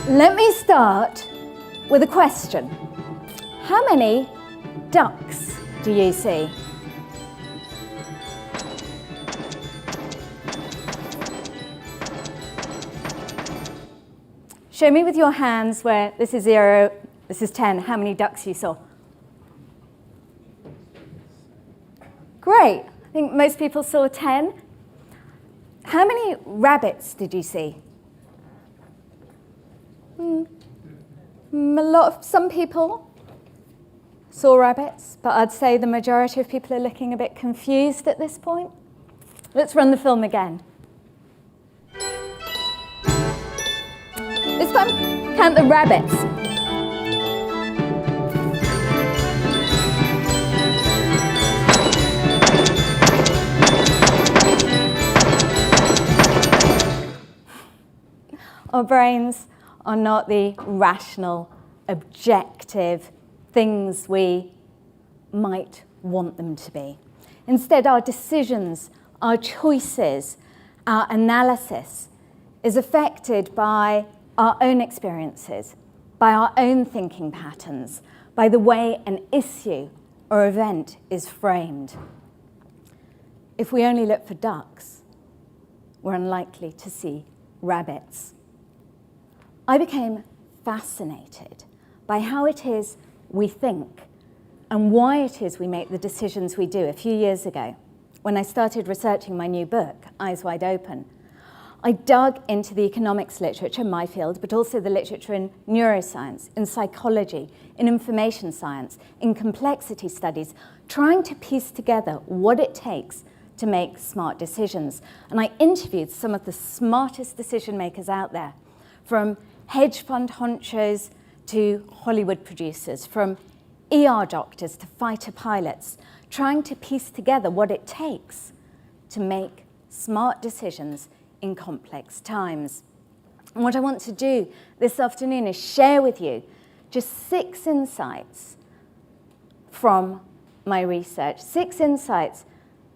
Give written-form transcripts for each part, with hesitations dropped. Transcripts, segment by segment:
Let me start with a question. How many ducks do you see? Show me with your hands where this is 0, this is 10, how many ducks you saw. Great, I think most people saw 10. How many rabbits did you see? Some people saw rabbits, but I'd say the majority of people are looking a bit confused at this point. Let's run the film again. This time, count the rabbits. Our brains are not the rational, objective things we might want them to be. Instead, our decisions, our choices, our analysis is affected by our own experiences, by our own thinking patterns, by the way an issue or event is framed. If we only look for ducks, we're unlikely to see rabbits. I became fascinated by how it is we think and why it is we make the decisions we do a few years ago. When I started researching my new book, Eyes Wide Open, I dug into the economics literature, my field, but also the literature in neuroscience, in psychology, in information science, in complexity studies, trying to piece together what it takes to make smart decisions. And I interviewed some of the smartest decision makers out there, from hedge fund honchos to Hollywood producers, from ER doctors to fighter pilots, trying to piece together what it takes to make smart decisions in complex times. And what I want to do this afternoon is share with you just 6 insights from my research, 6 insights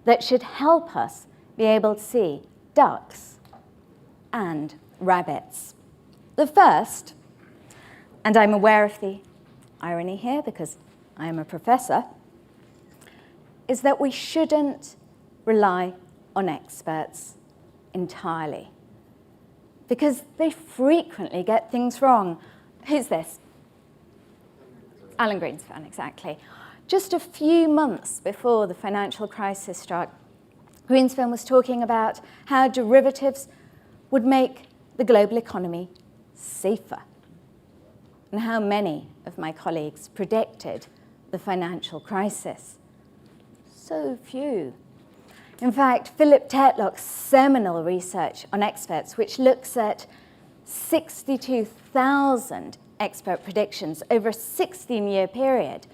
that should help us be able to see ducks and rabbits. The first, and I'm aware of the irony here because I am a professor, is that we shouldn't rely on experts entirely because they frequently get things wrong. Who's this? Alan Greenspan, exactly. Just a few months before the financial crisis struck, Greenspan was talking about how derivatives would make the global economy safer, and how many of my colleagues predicted the financial crisis. So few. In fact, Philip Tetlock's seminal research on experts, which looks at 62,000 expert predictions over a 16-year period,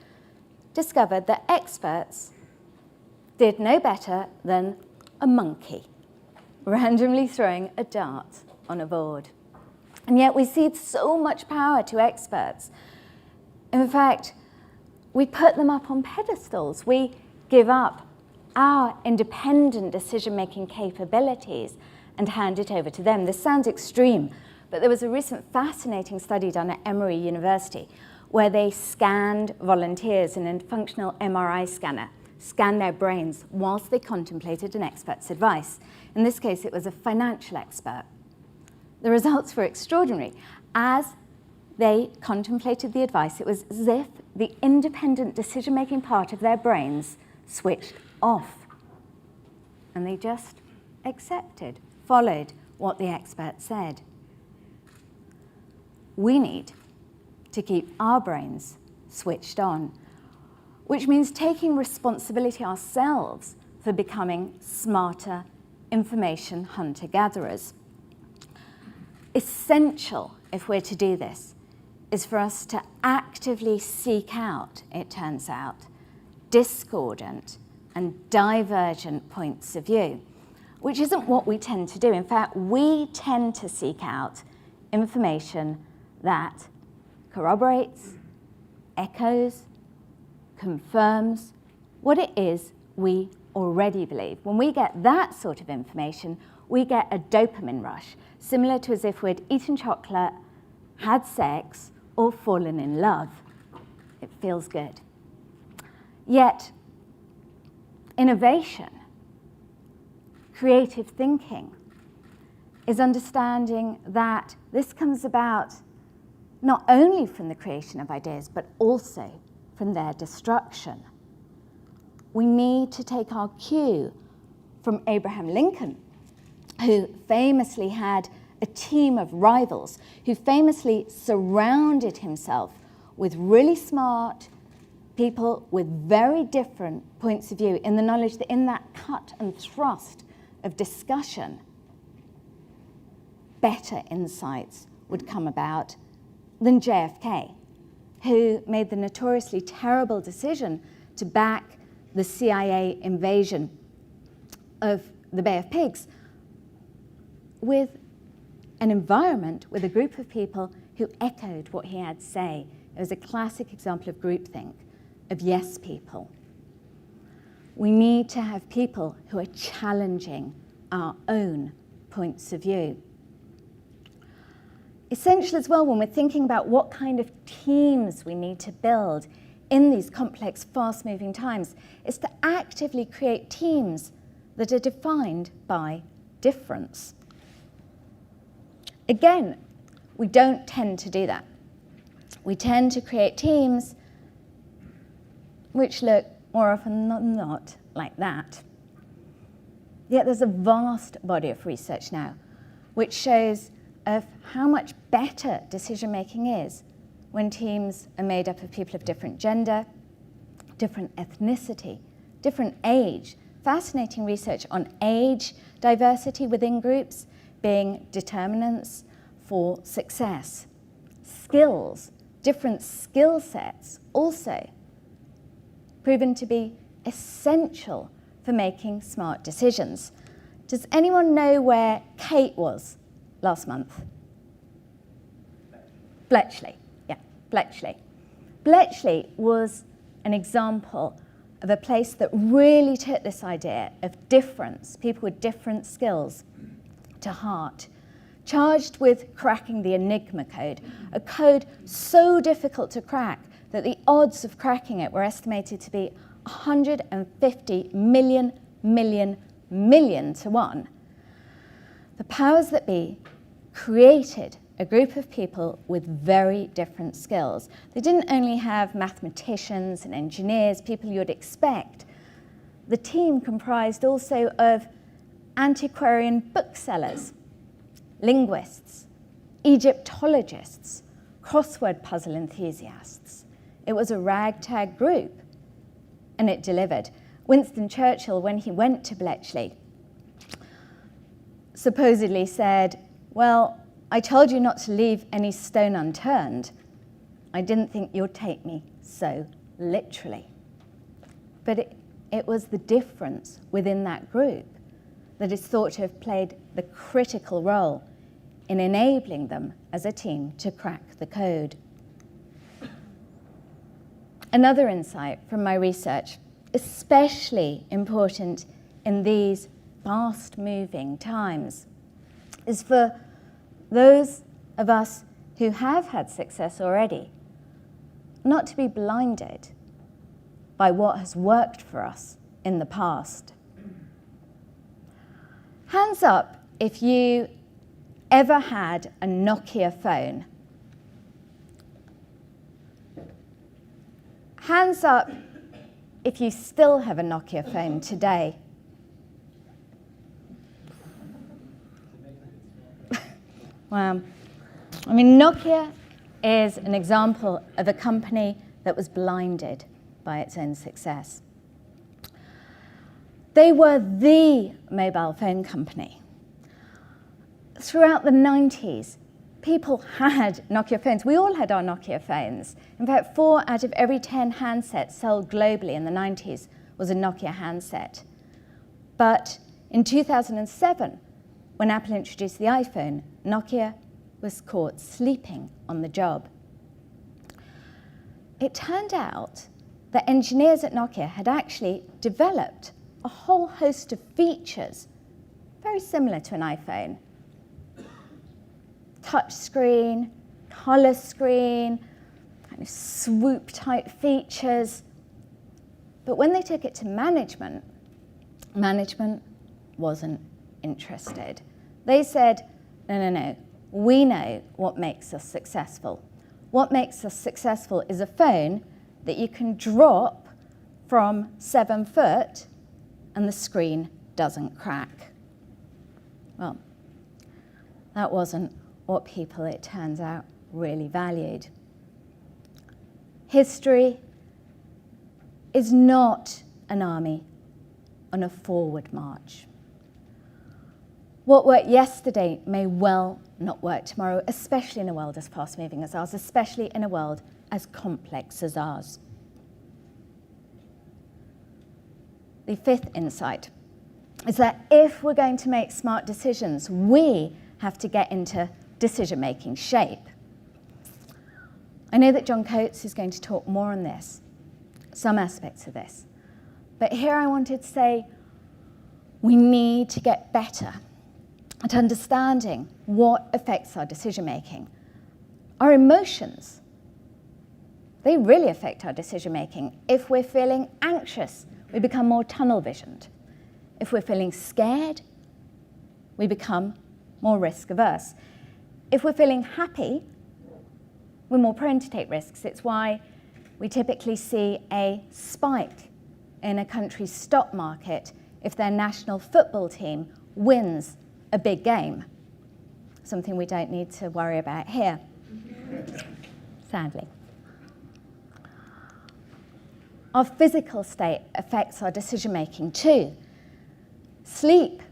discovered that experts did no better than a monkey randomly throwing a dart on a board. And yet we cede so much power to experts. In fact, we put them up on pedestals. We give up our independent decision-making capabilities and hand it over to them. This sounds extreme, but there was a recent fascinating study done at Emory University where they scanned volunteers in a functional MRI scanner, scanned their brains whilst they contemplated an expert's advice. In this case, it was a financial expert. The results were extraordinary. As they contemplated the advice, it was as if the independent decision-making part of their brains switched off. And they just accepted, followed what the expert said. We need to keep our brains switched on, which means taking responsibility ourselves for becoming smarter information hunter-gatherers. Essential, if we're to do this, is for us to actively seek out, it turns out, discordant and divergent points of view, which isn't what we tend to do. In fact, we tend to seek out information that corroborates, echoes, confirms what it is we already believe. When we get that sort of information, we get a dopamine rush, similar to as if we'd eaten chocolate, had sex, or fallen in love. It feels good. Yet, innovation, creative thinking, is understanding that this comes about not only from the creation of ideas, but also from their destruction. We need to take our cue from Abraham Lincoln, who famously had a team of rivals, who famously surrounded himself with really smart people with very different points of view, in the knowledge that in that cut and thrust of discussion, better insights would come about than JFK, who made the notoriously terrible decision to back the CIA invasion of the Bay of Pigs with an environment, with a group of people who echoed what he had to say. It was a classic example of groupthink, of yes people. We need to have people who are challenging our own points of view. Essential as well when we're thinking about what kind of teams we need to build in these complex, fast-moving times is to actively create teams that are defined by difference. Again, we don't tend to do that. We tend to create teams which look more often than not like that. Yet there's a vast body of research now which shows of how much better decision-making is when teams are made up of people of different gender, different ethnicity, different age. Fascinating research on age diversity within groups being determinants for success. Skills, different skill sets also proven to be essential for making smart decisions. Does anyone know where Kate was last month? Bletchley, yeah, Bletchley. Bletchley was an example of a place that really took this idea of difference, people with different skills, to heart, charged with cracking the Enigma code, a code so difficult to crack that the odds of cracking it were estimated to be 150 million to 1. The powers that be created a group of people with very different skills. They didn't only have mathematicians and engineers, people you'd expect. The team comprised also of antiquarian booksellers, linguists, Egyptologists, crossword puzzle enthusiasts. It was a ragtag group, and it delivered. Winston Churchill, when he went to Bletchley, supposedly said, "Well, I told you not to leave any stone unturned. I didn't think you'd take me so literally." But it was the difference within that group that is thought to have played the critical role in enabling them as a team to crack the code. Another insight from my research, especially important in these fast-moving times, is for those of us who have had success already, not to be blinded by what has worked for us in the past. Hands up if you ever had a Nokia phone. Hands up if you still have a Nokia phone today. Wow. I mean, Nokia is an example of a company that was blinded by its own success. They were the mobile phone company. Throughout the 90s, people had Nokia phones. We all had our Nokia phones. In fact, 4 out of every 10 handsets sold globally in the 90s was a Nokia handset. But in 2007, when Apple introduced the iPhone, Nokia was caught sleeping on the job. It turned out that engineers at Nokia had actually developed a whole host of features very similar to an iPhone. Touch screen, colour screen, kind of swoop type features. But when they took it to management, management wasn't interested. They said, no, we know what makes us successful. What makes us successful is a phone that you can drop from 7 foot and the screen doesn't crack. Well, that wasn't what people, it turns out, really valued. History is not an army on a forward march. What worked yesterday may well not work tomorrow, especially in a world as fast-moving as ours, especially in a world as complex as ours. The fifth insight is that if we're going to make smart decisions, we have to get into decision-making shape. I know that John Coates is going to talk more on this, some aspects of this, but here I wanted to say we need to get better at understanding what affects our decision-making. Our emotions, they really affect our decision-making. If we're feeling anxious, we become more tunnel-visioned. If we're feeling scared, we become more risk-averse. If we're feeling happy, we're more prone to take risks. It's why we typically see a spike in a country's stock market if their national football team wins a big game. Something we don't need to worry about here, sadly. Our physical state affects our decision-making too. Sleep.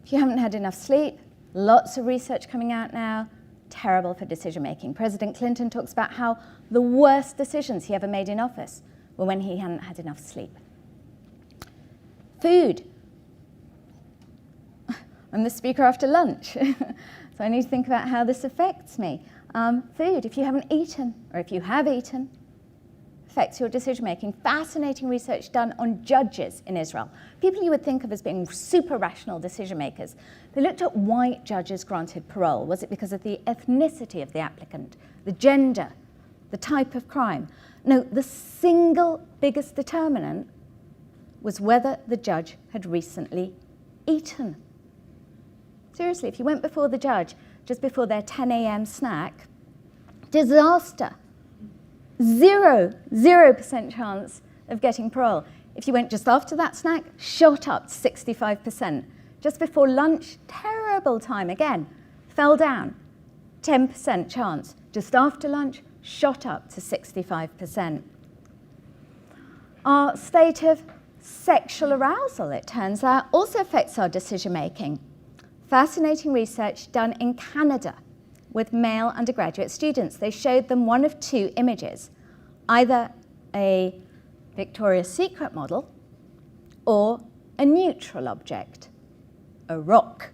If you haven't had enough sleep, lots of research coming out now, terrible for decision-making. President Clinton talks about how the worst decisions he ever made in office were when he hadn't had enough sleep. Food. I'm the speaker after lunch, so I need to think about how this affects me. Food, if you haven't eaten, or if you have eaten, affects your decision-making. Fascinating research done on judges in Israel. People you would think of as being super rational decision-makers. They looked at why judges granted parole. Was it because of the ethnicity of the applicant, the gender, the type of crime? No, the single biggest determinant was whether the judge had recently eaten. Seriously, if you went before the judge just before their 10 a.m. snack, disaster. 0% chance of getting parole. If you went just after that snack, shot up to 65%. Just before lunch, terrible time again, fell down, 10% chance. Just after lunch, shot up to 65%. Our state of sexual arousal, it turns out, also affects our decision-making. Fascinating research done in Canada with male undergraduate students. They showed them one of two images, either a Victoria's Secret model or a neutral object, a rock.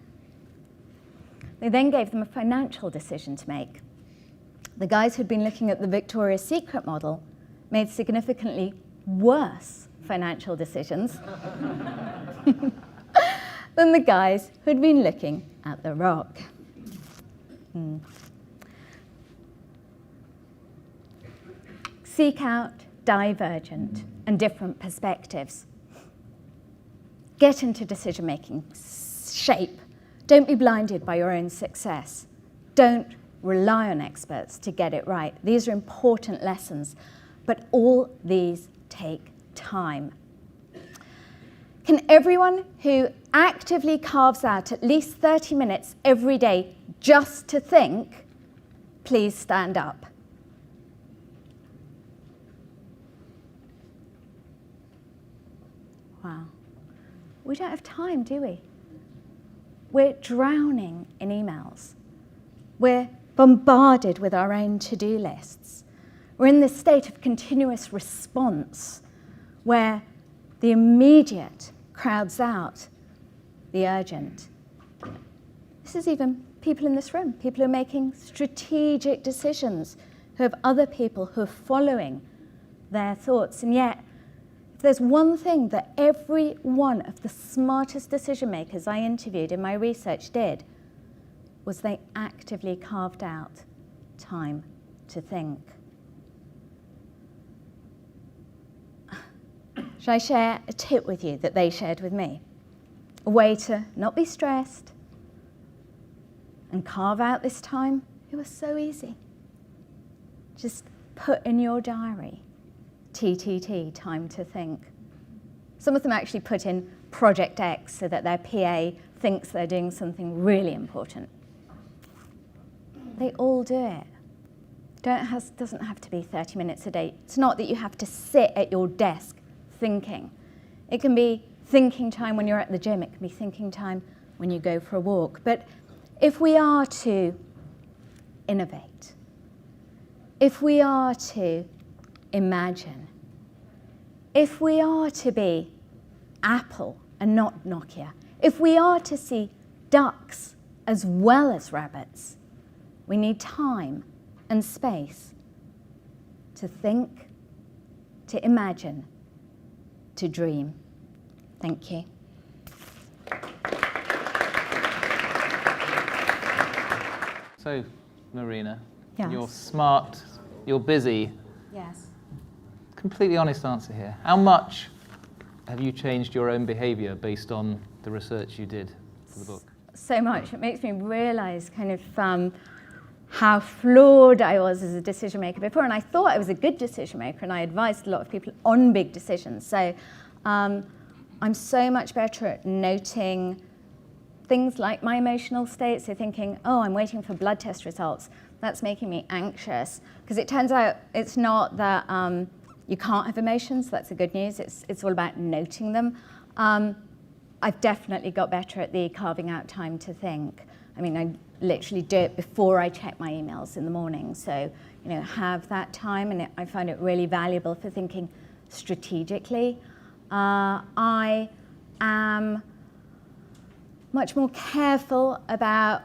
They then gave them a financial decision to make. The guys who'd been looking at the Victoria's Secret model made significantly worse financial decisions than the guys who'd been looking at the rock. Seek out divergent and different perspectives. Get into decision-making shape. Don't be blinded by your own success. Don't rely on experts to get it right. These are important lessons, but all these take time. Can everyone who actively carves out at least 30 minutes every day just to think, please stand up? Wow. We don't have time, do we? We're drowning in emails. We're bombarded with our own to-do lists. We're in this state of continuous response where the immediate crowds out the urgent. This is even people in this room, people who are making strategic decisions, who have other people who are following their thoughts. And yet, if there's one thing that every one of the smartest decision makers I interviewed in my research did, was they actively carved out time to think. Shall I share a tip with you that they shared with me? A way to not be stressed and carve out this time? It was so easy. Just put in your diary, TTT, time to think. Some of them actually put in Project X so that their PA thinks they're doing something really important. They all do it. Doesn't have to be 30 minutes a day. It's not that you have to sit at your desk thinking. It can be thinking time when you're at the gym. It can be thinking time when you go for a walk. But if we are to innovate, if we are to imagine, if we are to be Apple and not Nokia, if we are to see ducks as well as rabbits, we need time and space to think, to imagine, to dream. Thank you. So, Noreena, Yes. you're smart, you're busy. Yes. Completely honest answer here. How much have you changed your own behaviour based on the research you did for the book? So much. It makes me realise kind of how flawed I was as a decision maker before, and I thought I was a good decision maker, and I advised a lot of people on big decisions. So I'm so much better at noting things like my emotional state. So thinking, oh, I'm waiting for blood test results. That's making me anxious, because it turns out it's not that you can't have emotions. That's the good news. It's all about noting them. I've definitely got better at the carving out time to think. I mean, I literally do it before I check my emails in the morning. So, have that time, and I find it really valuable for thinking strategically. I am much more careful about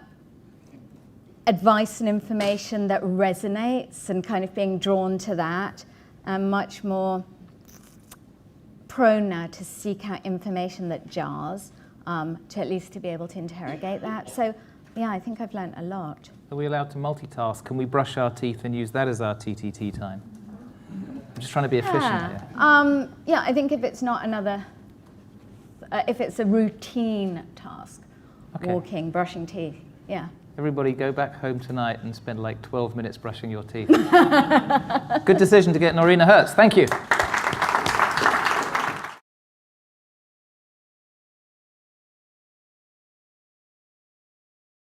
advice and information that resonates and kind of being drawn to that. I'm much more prone now to seek out information that jars, to at least to be able to interrogate that. So, yeah, I think I've learned a lot. Are we allowed to multitask? Can we brush our teeth and use that as our TTT time? I'm just trying to be efficient here. Yeah, I think if it's not if it's a routine task, Okay. walking, brushing teeth, yeah. Everybody go back home tonight and spend like 12 minutes brushing your teeth. Good decision to get Noreena Hertz. Thank you.